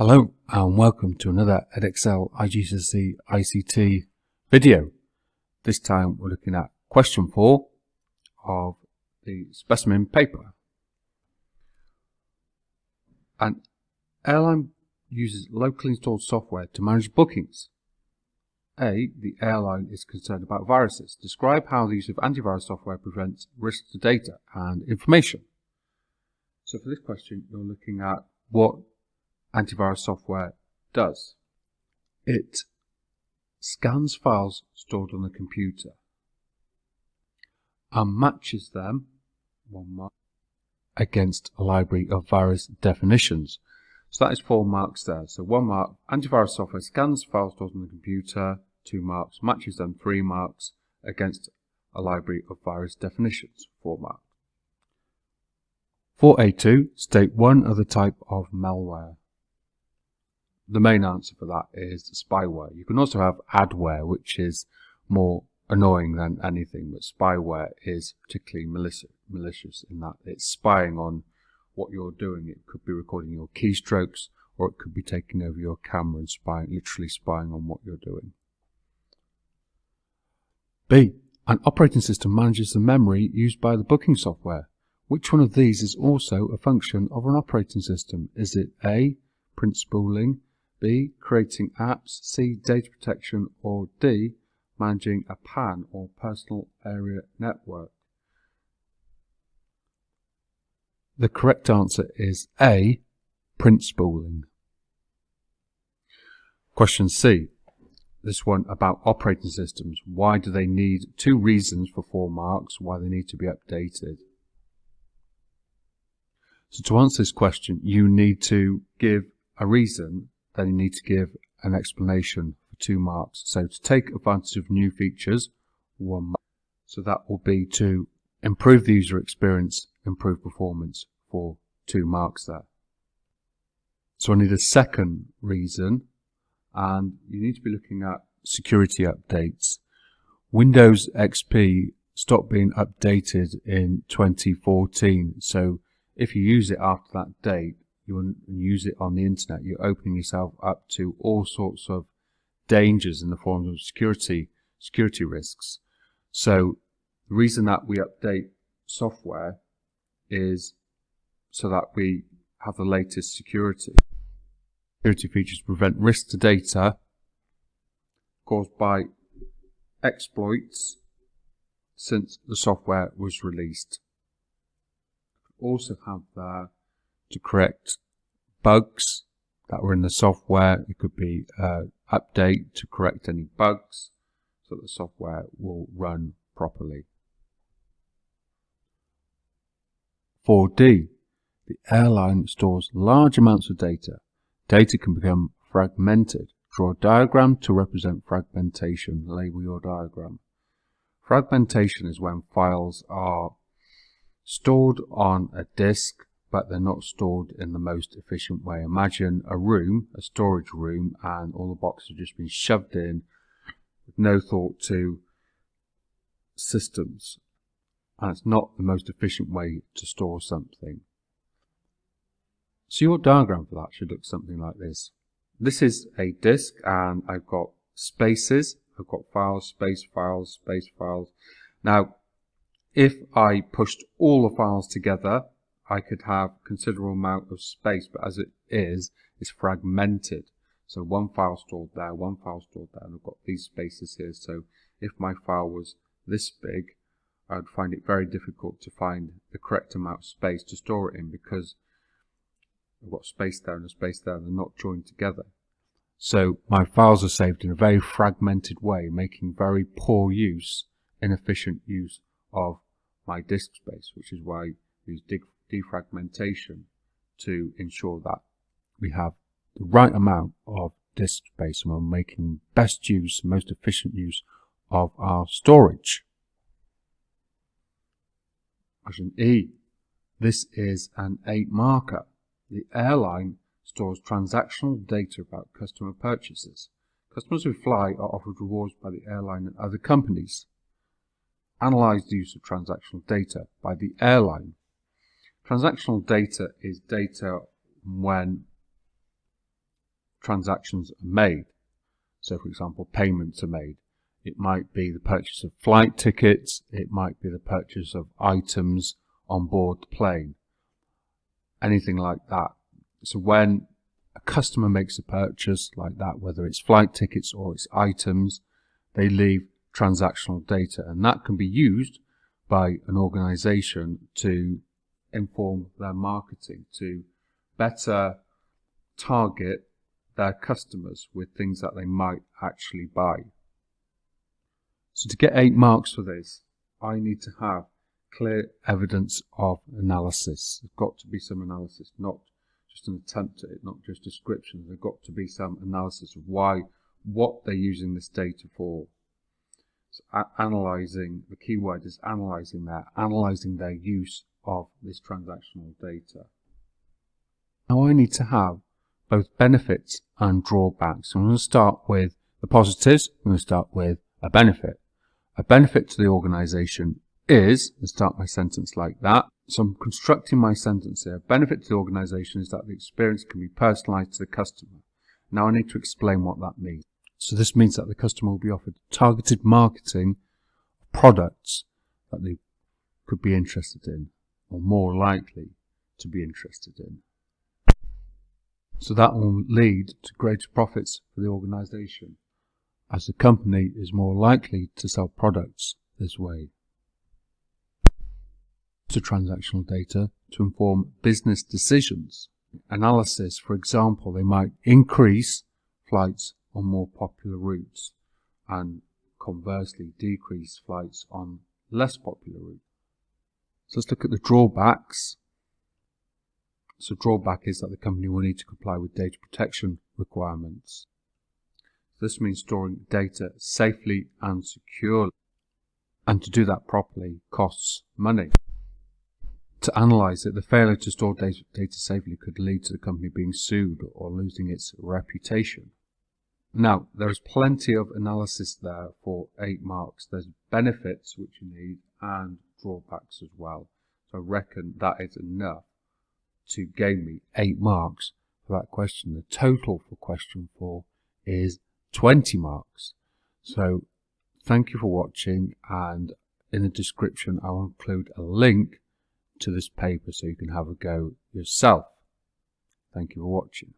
Hello and welcome to another Edexcel iGCSE ICT video. This time we're looking at question 4 of the Specimen paper. An airline uses locally installed software to manage bookings. A. The airline is concerned about viruses. Describe how the use of antivirus software prevents risk to data and information. So for this question you're looking at what antivirus software does. It scans files stored on the computer and matches them, 1 mark, against a library of virus definitions. So that is 4 marks there. So 1 mark, antivirus software scans files stored on the computer, 2 marks, matches them, 3 marks, against a library of virus definitions, 4 marks. 4A2, state one other type of malware. The main answer for that is spyware. You can also have adware, which is more annoying than anything, but spyware is particularly malicious in that it's spying on what you're doing. It could be recording your keystrokes, or it could be taking over your camera and literally spying on what you're doing. B. An operating system manages the memory used by the booking software. Which one of these is also a function of an operating system? Is it A. Print spooling, B. Creating apps, C. Data protection, or D. Managing a PAN or personal area network? The correct answer is A. Print spooling. Question C. This one about operating systems. Why do they need 2 reasons for 4 marks why they need to be updated? So to answer this question, you need to give a reason, then you need to give an explanation for 2 marks. So to take advantage of new features, 1 mark. So that will be to improve the user experience, improve performance for 2 marks there. So I need a second reason, and you need to be looking at security updates. Windows XP stopped being updated in 2014, so if you use it after that date, you use it on the internet, you're opening yourself up to all sorts of dangers in the form of security risks. So the reason that we update software is so that we have the latest security features to prevent risk to data caused by exploits since the software was released. Also have there to correct bugs that were in the software. It could be update to correct any bugs so that the software will run properly. 4D. The airline stores large amounts of data. Data can become fragmented. Draw a diagram to represent fragmentation. Label your diagram. Fragmentation is when files are stored on a disk, but they're not stored in the most efficient way. Imagine a room, a storage room, and all the boxes have just been shoved in with no thought to systems. And it's not the most efficient way to store something. So your diagram for that should look something like this. This is a disk, and I've got spaces. I've got files, space files, space files. Now, if I pushed all the files together, I could have a considerable amount of space, but as it is, it's fragmented. So 1 file stored there, 1 file stored there, and I've got these spaces here. So if my file was this big, I would find it very difficult to find the correct amount of space to store it in, because I've got space there and a space there, and they're not joined together. So my files are saved in a very fragmented way, making very poor use, inefficient use of my disk space, which is why I use defragmentation to ensure that we have the right amount of disk space and we're making best use, most efficient use of our storage. Question E. This is an 8 marker. The airline stores transactional data about customer purchases. Customers who fly are offered rewards by the airline and other companies. Analyze the use of transactional data by the airline. Transactional data is data when transactions are made. So, for example, payments are made. It might be the purchase of flight tickets. It might be the purchase of items on board the plane. Anything like that. So when a customer makes a purchase like that, whether it's flight tickets or it's items, they leave transactional data, and that can be used by an organization to inform their marketing, to better target their customers with things that they might actually buy. So to get 8 marks for this, I need to have clear evidence of analysis. There's got to be some analysis, not just an attempt at it, not just description. There's got to be some analysis of what they're using this data for. So analyzing, the key word is analyzing their use of this transactional data. Now I need to have both benefits and drawbacks. I'm going to start with the positives. I'm going to start with a benefit. A benefit to the organization is, and start my sentence like that. So I'm constructing my sentence here. A benefit to the organization is that the experience can be personalized to the customer. Now I need to explain what that means. So this means that the customer will be offered targeted marketing of products that they could be interested in, or more likely to be interested in. So that will lead to greater profits for the organization, as the company is more likely to sell products this way. To transactional data to inform business decisions. Analysis, for example, they might increase flights on more popular routes and conversely decrease flights on less popular routes. So let's look at the drawbacks. So drawback is that the company will need to comply with data protection requirements. This means storing data safely and securely, and to do that properly costs money. To analyze it, the failure to store data safely could lead to the company being sued or losing its reputation. Now, there is plenty of analysis there for 8 marks. There's benefits which you need and drawbacks as well. So I reckon that is enough to gain me 8 marks for that question. The total for question 4 is 20 marks. So thank you for watching, and in the description I will include a link to this paper so you can have a go yourself. Thank you for watching.